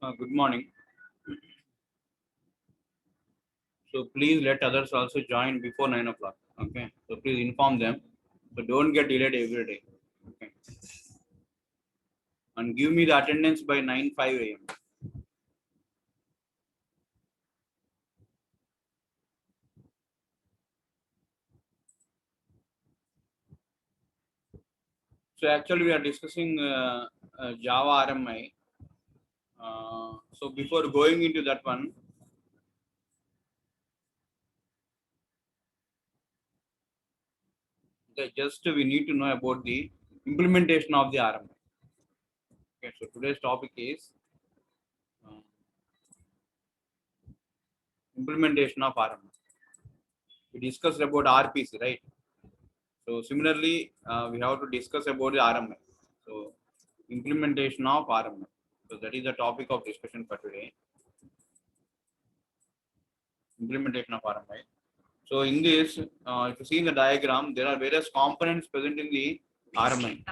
Good morning. So please let others also join before 9 o'clock. Okay. So please inform them. So don't get delayed every day. Okay. And give me the attendance by 9:05 a.m. So actually we are discussing Java RMI. So before going into that one, just we need to know about the implementation of the RMI. Okay. So today's topic is uh, implementation of RMI. We discussed about RPC, right? So similarly, we have to discuss about the RMI. So implementation of RMI. So that is the topic of discussion for today. Implementation of RMI. So in this, if you see in the diagram, there are various components present in the RMI.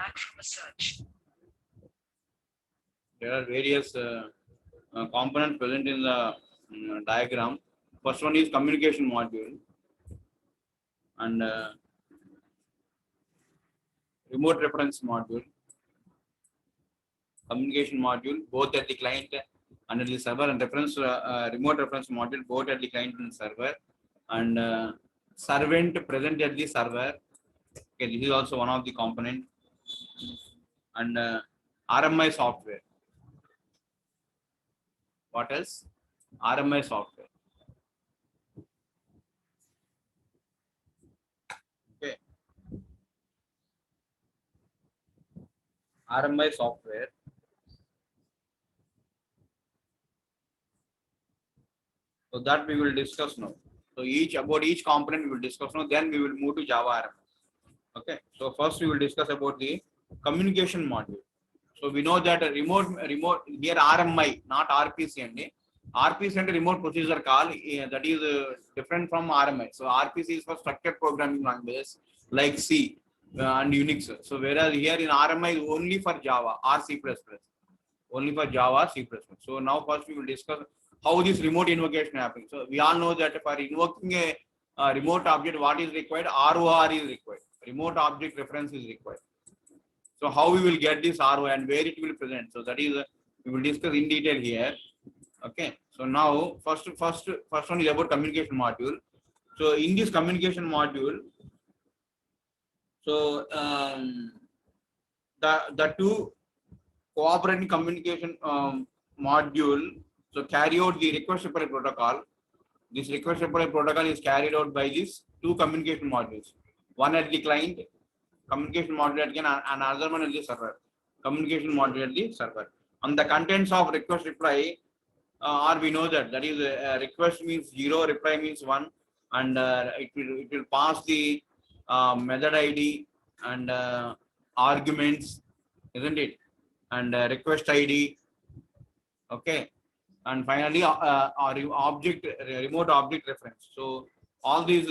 There are various components present in the diagram. First one is communication module and remote reference module. Communication module both at the client and at the server, and remote reference module both at the client and server, and servant present at the server. Okay, this is also one of the component, and RMI software. What else? RMI software. Okay, RMI software. So that we will discuss now. So each component we will discuss now. Then we will move to Java RMI. Okay. So first we will discuss about the communication module. So we know that a remote here RMI, not RPC and RPC and remote procedure call, that is different from RMI. So RPC is for structured programming language like C and Unix. So whereas here in RMI is only for Java or C++, only for Java, C++. So now first we will discuss how this remote invocation happens. So we all know that for invoking a remote object, what is required? ROR is required. Remote object reference is required. So how we will get this RO and where it will present? So that is we will discuss in detail here. Okay. So now first one is about communication module. So in this communication module, so the two cooperating communication module, so carry out the request reply protocol. This request reply protocol is carried out by these two communication modules. One at the client, communication module again, and another one at the server, communication module at the server. On the contents of request reply, or we know that is request means 0, reply means 1, and it will pass the method ID and arguments, isn't it? And request ID. Okay, and finally remote object reference. So all these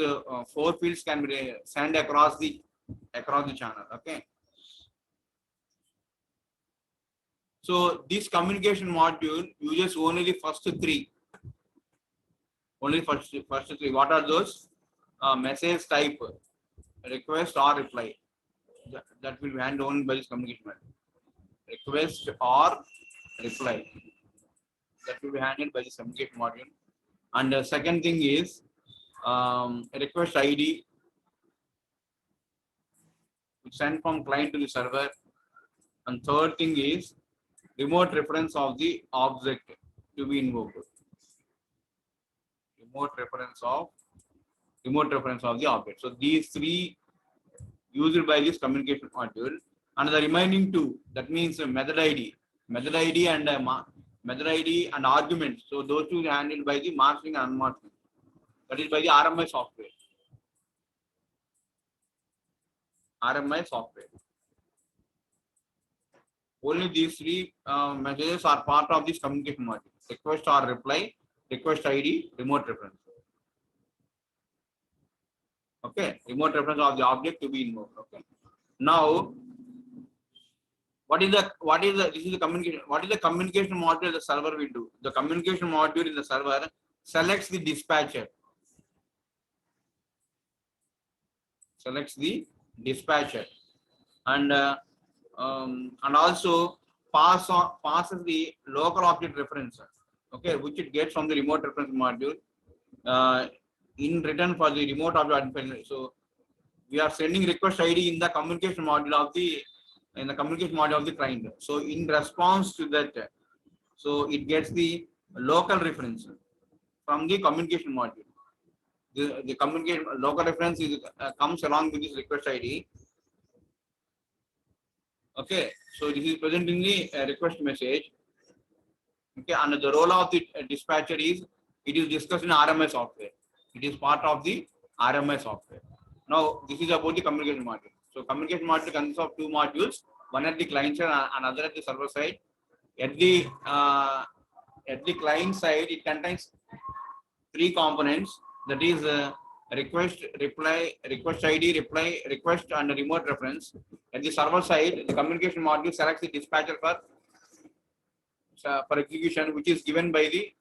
four fields can be sent across the channel. Okay, so this communication module uses only the first three. Only first three. What are those? Message type, request or reply. That will be handled only by this communication module. Request or reply. That will be handled by this communication module. And the second thing is request ID, sent from client to the server. And third thing is remote reference of the object to be invoked. Remote reference of the object. So these three used by this communication module, and the remaining two, that means method ID and arguments. So those two are handled by the masking and unmasking. That is by the RMI software. RMI software. Only these three messages are part of this communication module: request or reply, request ID, remote reference. Okay, remote reference of the object to be invoked. Okay. Now this is the communication. What is the communication module the server will do? The communication module in the server selects the dispatcher. Selects the dispatcher and also passes the local object reference, okay, which it gets from the remote reference module in return for the remote object identifier. So we are sending request ID in the communication module of the client. So in response to that, so it gets the local reference from the communication module. The communication local reference is comes along with this request ID. Okay, so this is present in the request message. Okay, and the role of the dispatcher is it is discussed in RMS software. It is part of the RMS software. Now this is about the communication module. So communication module consists of two modules, one at the client side and another at the server side. At the client side, it contains three components, that is request, reply, request ID, reply, request and remote reference. At the server side, the communication module selects the dispatcher for execution, which is given by the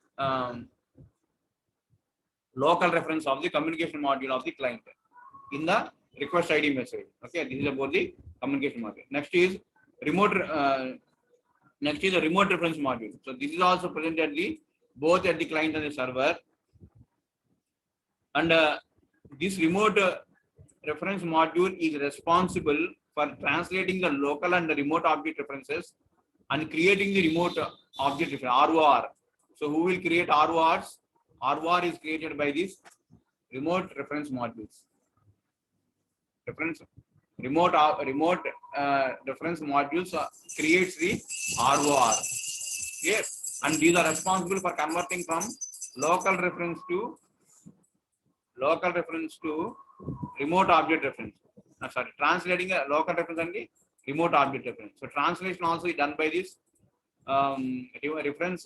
local reference of the communication module of the client in the request ID message. Okay, this is about the communication module. Next is remote. Next is the remote reference module. So this is also present at the both at the client and the server. And this remote reference module is responsible for translating the local and the remote object references and creating the remote object reference, ROR. So who will create RORs? ROR is created by this remote reference modules. Remote reference modules creates the ROR. Yes, and these are responsible for converting from local reference to remote object reference. Translating a local reference and the remote object reference. So translation also is done by this remote reference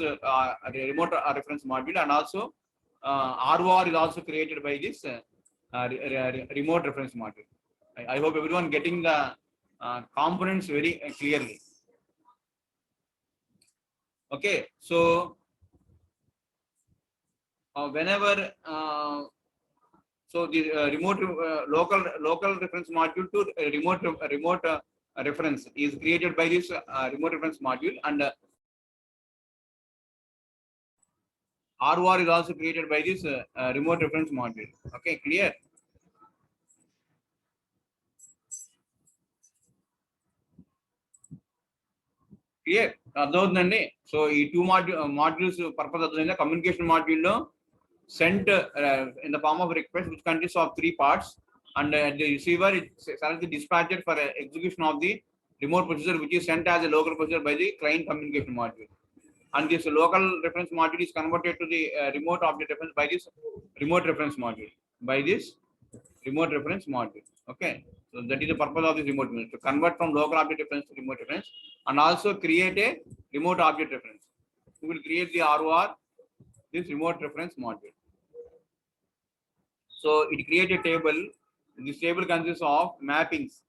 module, and also ROR is also created by this remote reference module. I hope everyone getting the components very clearly. Okay, so whenever so the remote local reference module to remote reference is created by this remote reference module, and ROR is also created by this remote reference module. Okay, clear? Clear? So ఈ two modules purpose of the communication module sent in the form of request, which consists of three parts, and the receiver it selects the dispatcher for execution of the remote procedure, which is sent as a local procedure by the client communication module. And this local reference module is converted to the remote object reference by this remote reference module. Okay, so that is the purpose of this remote reference, to convert from local object reference to remote reference, and also create a remote object reference. We will create the ROR, this remote reference module. So it creates a table. This table consists of mappings.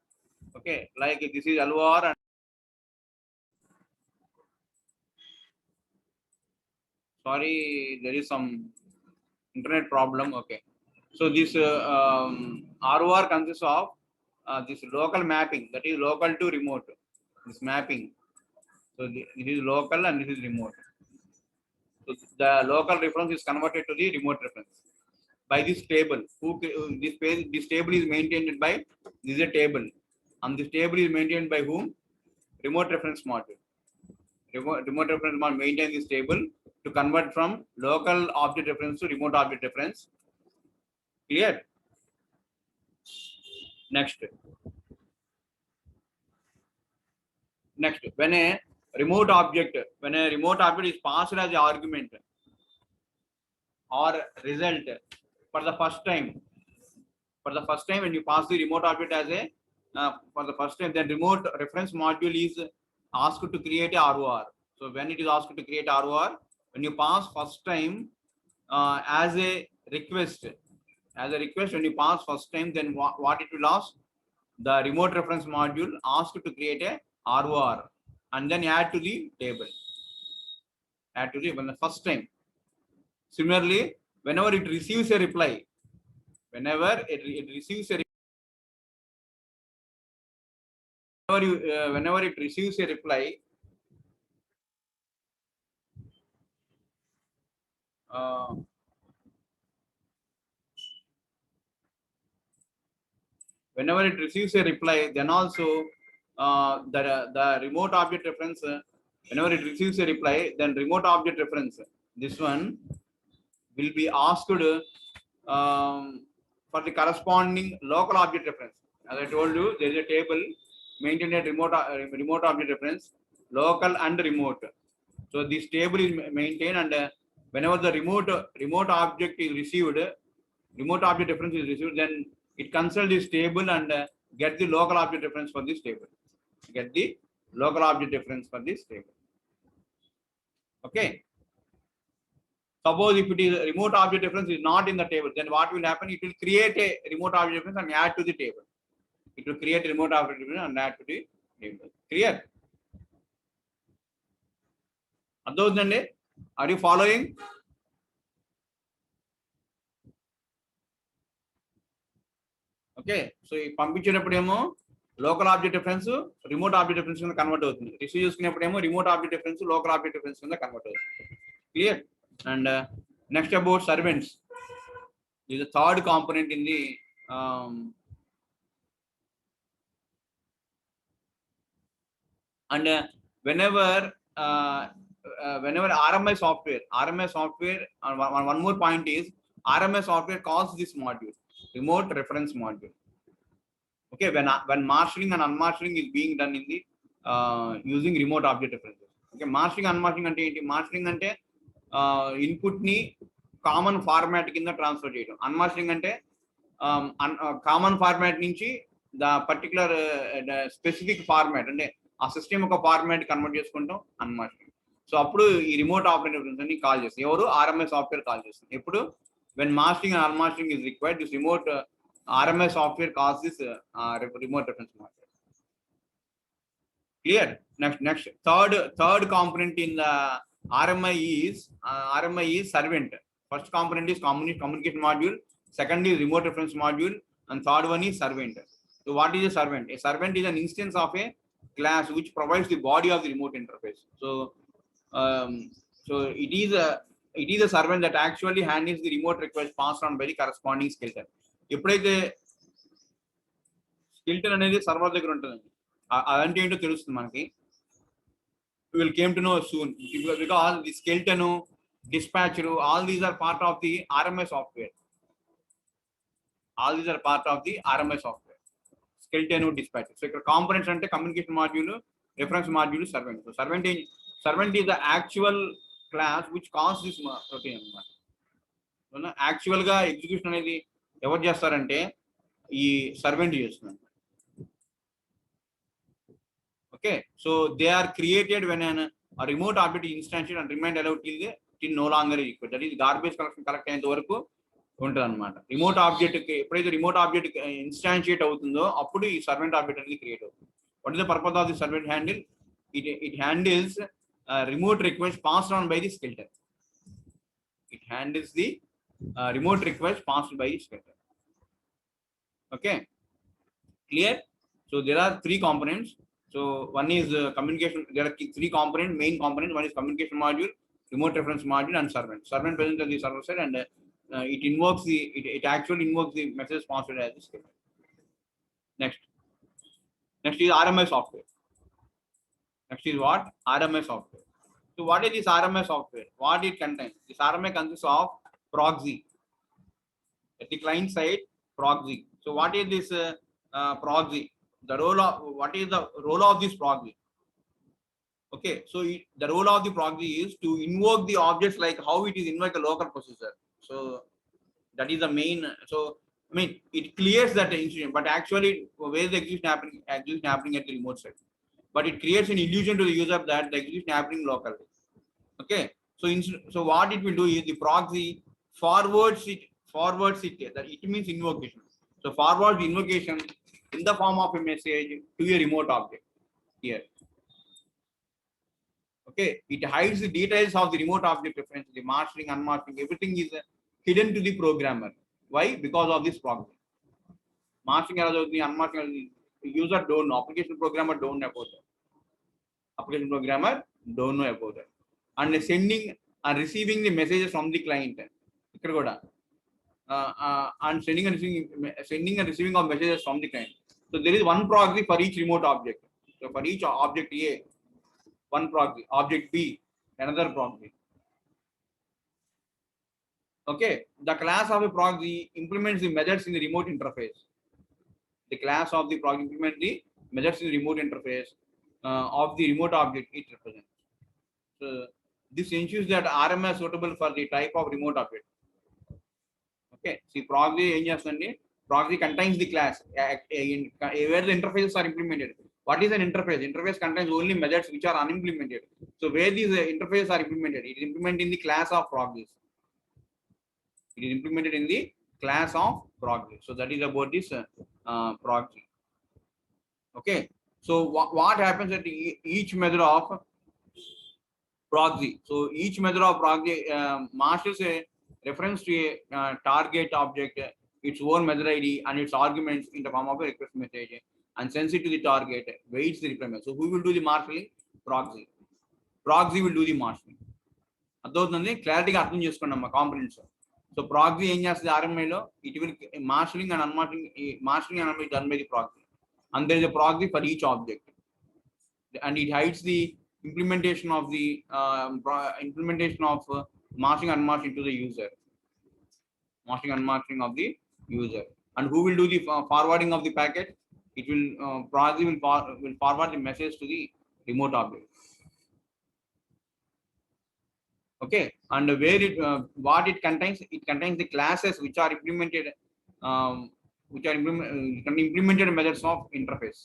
Okay, like this is LOR and sorry, there is some internet problem. Okay, so this ROR consists of this local mapping, that is local to remote. This mapping. So this is local and this is remote. So the local reference is converted to the remote reference by this table. This table is maintained by, this is a table, and this table is maintained by whom? Remote reference module. Remote reference module maintain this table to convert from local object reference to remote object reference. Clear? Next, when a remote object is passed as an argument or result for the first time, when you pass the remote object as a for the first time, then remote reference module is asked to create a ROR. So when it is asked to create ROR, when you pass first time as a request, when you pass first time, then what it will ask? The remote reference module asked to create a ROR. and then add to the table. Add to the first time. Similarly, whenever it receives a reply, whenever it receives a whenever it receives a reply, whenever it receives a reply, then also the remote object reference, whenever it receives a reply, then remote object reference, this one will be asked for the corresponding local object reference. As I told you, there is a table maintained at remote object reference, local and remote. So this table is maintained, and whenever the remote object is received, remote object reference is received, then it consults this table and get the local object reference for this table. Get the local object reference for this table. Okay. Suppose if it is a remote object reference is not in the table, then what will happen? It will create a remote object reference and add to the table. It will create a remote object reference and add to the table. Clear? Are you following? Okay. So పంపించేటప్పుడేమో local object reference, remote object reference కింద convert అవుతుంది. Receive చేసుకునేప్పుడేమో remote object reference, local object reference కింద convert అవుతుంది. Clear? And next about servants. This is the third component in the and whenever RMS software, one more point is RMS software calls this module remote reference module. Okay, when marshalling and unmarshalling is being done in the using remote object references. Okay, marshalling unmarshalling ante enti? Marshalling ante input ni common format kinda transfer cheyadam. Unmarshalling ante common format nunchi the particular specific format ante ఆ system ఒక format convert చేసుకుంటాం unmasking. So అప్పుడు ఈ remote operator reference ని call చేస్తాం. ఎవరు? RMS software call చేస్తుంది. ఎప్పుడు? When masking and unmasking is required, this remote RMS software calls this remote reference module. Clear? Next third component in the RMI is servant. First component is communication module, second is remote reference module, and third one is servant. So what is a servant? A servant is an instance of a class which provides the body of the remote interface. So it is a servant that actually handles the remote request passed on by the corresponding skeleton. ఎప్పుడైతే skeleton అనేది server దగ్గర ఉంటుందండి, అదంటే ఏంటో తెలుస్తుంది మనకి. Will came to know soon, because the skeleton, dispatcher, all these are part of the RMS software. Software skeleton, dispatcher. So ఇక్కడ components అంటే communication module, reference module, servant. So servant is the actual class which calls this routine అన్నమాట. Actual గా execution అనేది ఎవరు చేస్తారంటే ఈ servant చేస్తున్నారు. Okay, so they are created when a remote object is instantiated and remained allowed till no longer is equal. That is garbage collection collect అయ్యేంత వరకు ఉంటుంది అనమాట. రిమోట్ ఆబ్జెక్ట్ ఎప్పుడైతే రిమోట్ ఆబ్జెక్ట్ ఇన్స్టాన్షియేట్ అవుతుందో అప్పుడు ఈ సర్వెంట్ ఆబ్జెక్ట్ అనేది create అవుతుంది. What is the purpose of the servant handle? It handles remote request passed on by the skeleton. It handles the remote request passed by skeleton. Okay, clear? So there are three components. So one is communication. There are three components, main components. One is communication module, remote reference module, and servant. Servant present on the server side, and it invokes it actually invokes the message passed as the skeleton. Next is RMS software. Next is what? RMS software. So what is this RMS software? What it contains? This RMS consists of proxy. At the client side, proxy. So what is this proxy? What is the role of this proxy? Okay, so the role of the proxy is to invoke the objects like how it is invoke a local processor. So that is the main. So I mean, it clears that instance, but actually where the execution happening at the remote side. But it creates an illusion to the user that the execution happening locally. Okay, so what it will do is the proxy forwards it. That it means invocation. So forwards the invocation in the form of a message to a remote object here. Okay, it hides the details of the remote object reference, the marshalling, unmarshalling, everything is hidden to the programmer. Why? Because of this proxy. Marshalling the unmarshalling, user don't know, application programmer don't know about that. Application programmer don't know about that. And sending and receiving the messages from the client. And sending and receiving of messages from the client. So there is one proxy for each remote object. So for each object A, one proxy, object B, another proxy. Okay, the class of a proxy implements the methods in the remote interface. The class of the proxy implements the methods in the remote interface of the remote object it represents. So this ensures that RMS is suitable for the type of remote object. Okay, see proxy proxy contains the class where the interfaces are implemented. What is an interface? Interface contains only methods which are unimplemented. So where these interfaces are implemented, it is implemented in the class of proxies. It is implemented in the class of proxy. So that is about this proxy. Okay. So what happens at each method of proxy? So each method of proxy marshals a reference to a target object, its own method ID and its arguments in the form of a request message, and sends it to the target, waits the reply. So who will do the marshalling? Proxy. Proxy will do the marshalling. అర్థమవుతుంది, క్లారిటీగా అర్థం చేసుకోండి అమ్మా components. So proxy ఏం చేస్తుంది ఆర్ఎంఐలో, it will marshalling and unmarshalling, marshalling and unmarshalling done by the proxy, and there is a proxy for each object, and it hides the implementation of the marshalling and unmarshalling to the user, marshalling and unmarshalling of the user. And who will do the forwarding of the packet? It will proxy will forward the message to the remote object. Okay, and where it what it contains? It contains the classes which are implemented, implemented methods of interface,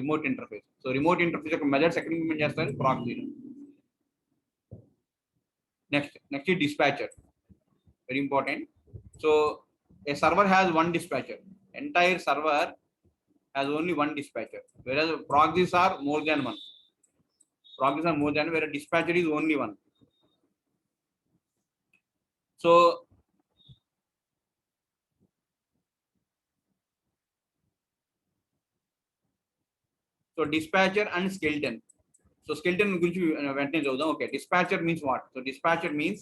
remote interface. So remote interface methods implement చేస్తారు proxy. Next is dispatcher. Very important. So a server has one dispatcher. Entire server has only one dispatcher, whereas proxies are more than one. Proxies are more than, whereas dispatcher is only one. So dispatcher and skeleton. So skeleton గురించి వెంటనే చూద్దాం. Okay, dispatcher means what? So dispatcher means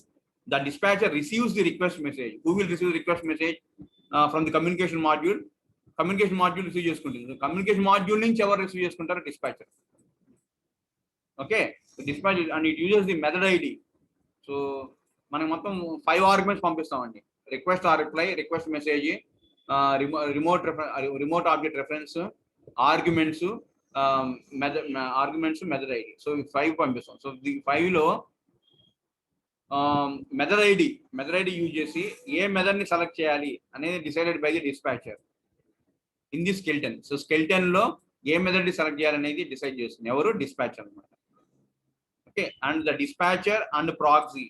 the dispatcher receives the request message. Who will receive the request message? From the communication module. Communication module receive చేసుకుంటుంది. So communication module నుంచి ఎవరు receive చేసుకుంటారు? Dispatcher. Okay, so dispatcher, and it uses the method ID. So మనం మొత్తం 5 arguments పంపిస్తామండి. Request or reply, request message, remote object reference, arguments, arguments, method ID. So 5 పంపిస్తాం. So the 5 లో method ID use చేసి ఏ method ని select చేయాలి అనేది decided by the dispatcher in the skeleton. So skeleton లో ఏ మెథడ్ ని select చేయాలనేది decide చేస్తుంది ఎవరు? డిస్పాచర్ అన్నమాట. Okay, and the dispatcher and proxy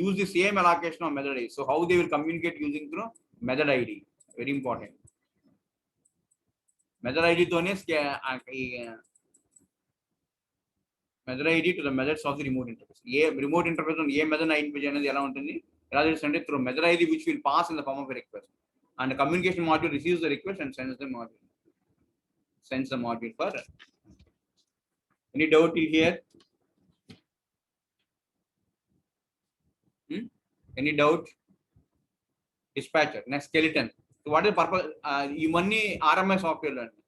use the same allocation of method ID. So how they will communicate using through method ID? Very important. Method ID tone method ID to the methods of the remote interface. Remote interface on method identify అనేది ఎలా ఉంటుంది? ఎలా తెలుస్తుంది? Through method ID which will pass in the form of a request, and the communication module receives the request and sends the module for. Any doubt here? Any doubt? Dispatcher. Next, skeleton. So what is the purpose? ఇవన్నీ RMS software అండి.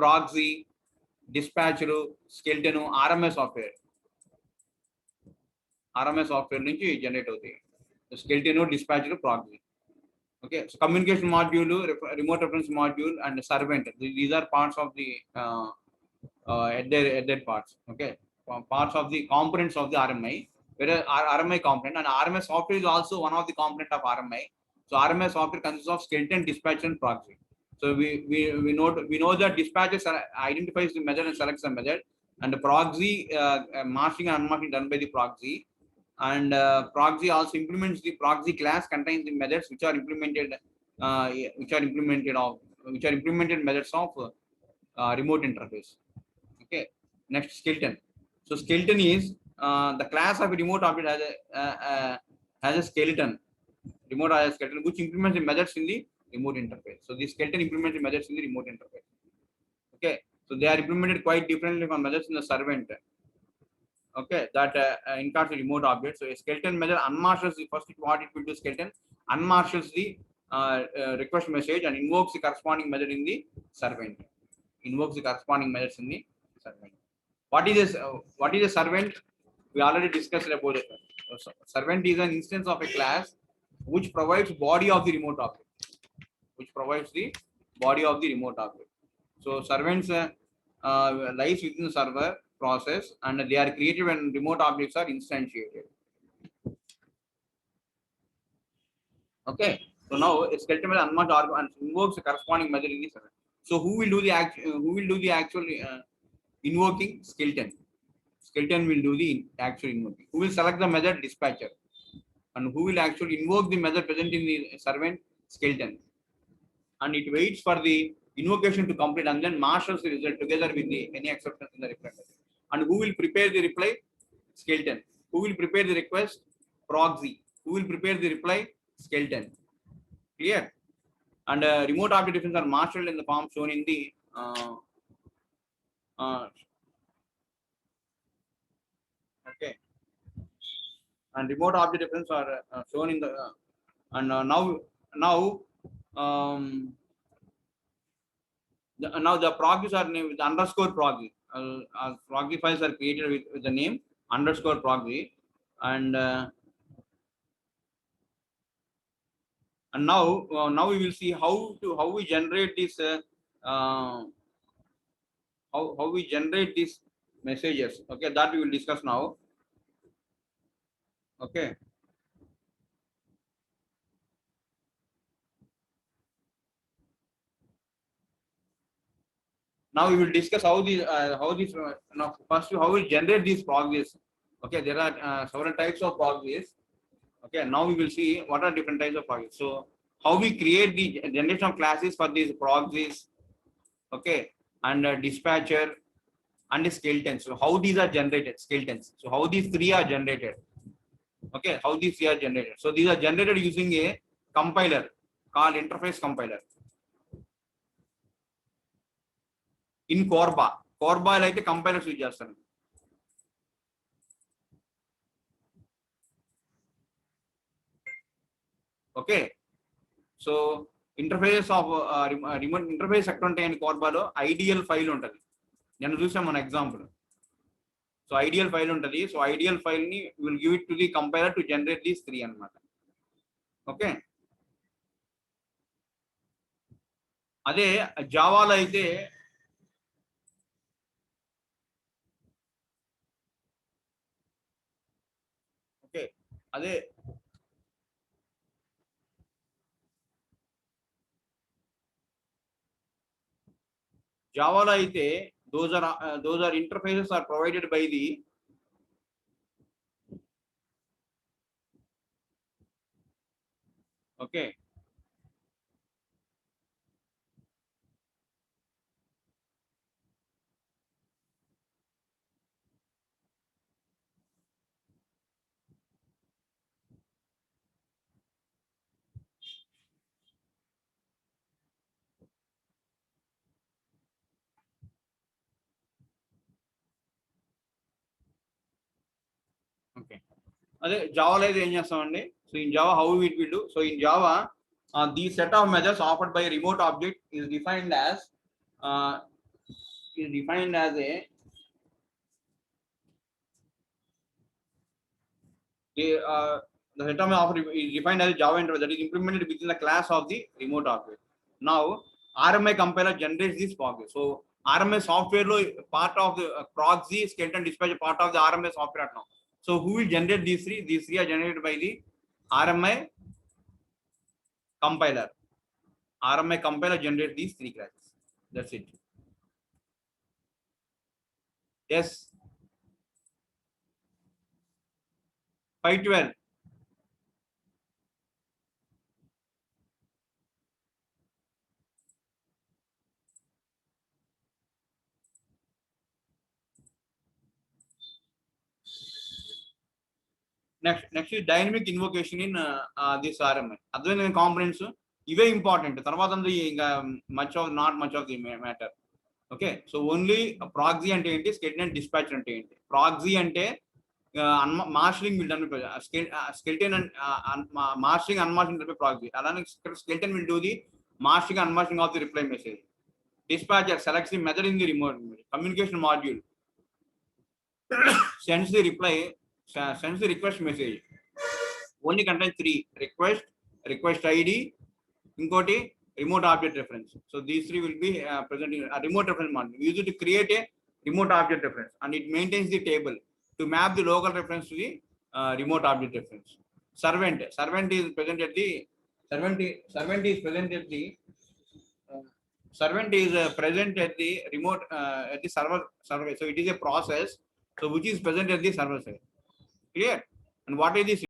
Proxy, dispatcher, skeleton RMS software. RMS software నుంచి generate అవుతాయి. Skeleton, dispatcher, proxy. Okay, so communication module, remote reference module, and servant. These are parts of the at their parts. Okay, parts of the components of the RMI. Whereas RMI component, and RMS software is also one of the component of RMI. So RMS software consists of skeleton, dispatcher, and proxy. So we know that dispatcher identifies the method and selects the method, and the proxy marshalling and unmarshalling done by the proxy, and proxy also implements the proxy class contains the methods which are implemented methods of remote interface. Okay, next, skeleton. So skeleton is the class of a remote object has a skeleton. Remote has a skeleton which implements the methods in the remote interface. So the skeleton implements the methods in the remote interface. Okay, so they are implemented quite differently from methods in the servant. Okay, that encodes the remote object. So a skeleton method unmarshals the first what it will do skeleton unmarshals the request message and invokes the corresponding method in the servant. Invokes the corresponding methods in the servant. What is this? What is a servant? We already discussed about it. Servant is an instance of a class which provides body of the remote object. Which provides the body of the remote object. So servants lies within the server process and they are created when remote objects are instantiated. Okay. So now a skeleton will unmarked and invokes the corresponding method in the server. So who will do the actual invoking? Skeleton. Skeleton will do the actual invoking. Who will select the method? Dispatcher. And who will actually invoke the method present in the servant? Skeleton. And it waits for the invocation to complete and then marshals the result together with the any acceptance in the reply method. And who will prepare the reply? Skeleton. Who will prepare the request? Proxy. Who will prepare the reply? Skeleton. Clear? And remote object difference are marshaled in the form shown in the okay. And remote object difference are shown in the and now um, now the proxies are named with underscore proxy. Proxy files are created with the name underscore proxy, and now we will see how we generate this how we generate these messages. Okay, that we will discuss now. Okay. Now we will discuss how these now first how we generate these proxies. Okay, there are several types of proxies. Okay, now we will see what are different types of proxies. So how we create the generation of classes for these proxies. Okay, and dispatcher and the skeletons. So how these are generated? Skeletons. So how these three are generated? Okay, how these three are generated? So these are generated using a compiler called interface compiler in Corba. Corba అయితే compilers use చేస్తారు. Okay, so interface of remote interface ఎక్కడ ఉంటాయి అని కోర్బాలో ideal file ఉంటుంది. నేను చూసాం మన example. So ideal file ఉంటుంది. సో ఐడియల్ ఫైల్ ని will give it to the compiler to generate these three అన్నమాట. ఓకే, అదే జావాలో అయితే ఓకే అదే జావాలో అయితే those are interfaces are provided by the okay okay అదే జావాలో అయితే ఏం చేస్తామండి. So in Java how it will do. So in Java the set of measures offered by a remote object is defined as uh, a the set of offer is defined as a Java interface that is implemented within the class of the remote object. Now RMI compiler generates this proxy. So RMI software lo part of the proxy skeleton dispatch part of the RMI software at now. So who will generate these three? These three are generated by the RMI compiler. RMI compiler generate these three classes. That's it. Yes. 512. Next is dynamic invocation in this RMI. Other components, ఇవే important. తర్వాత ఇంకా not much of the matter. Okay, so only proxy అంటే ఏంటి, skeleton dispatch అంటే ఏంటి. Proxy అంటే mastering will done by skeleton and mastering unmasking by proxy. అలానే skeleton will do the mastering and unmasking of the reply message. Dispatcher selects the method in the remote communication module, sends the request message. Only contains 3: request ID, inkoti remote object reference. So these 3 will be present in a remote reference module. We use it to create a remote object reference, and it maintains the table to map the local reference to the remote object reference. Servant is present at the remote at the server. So it is a process, so which is present at the server side. Clear? And what is this?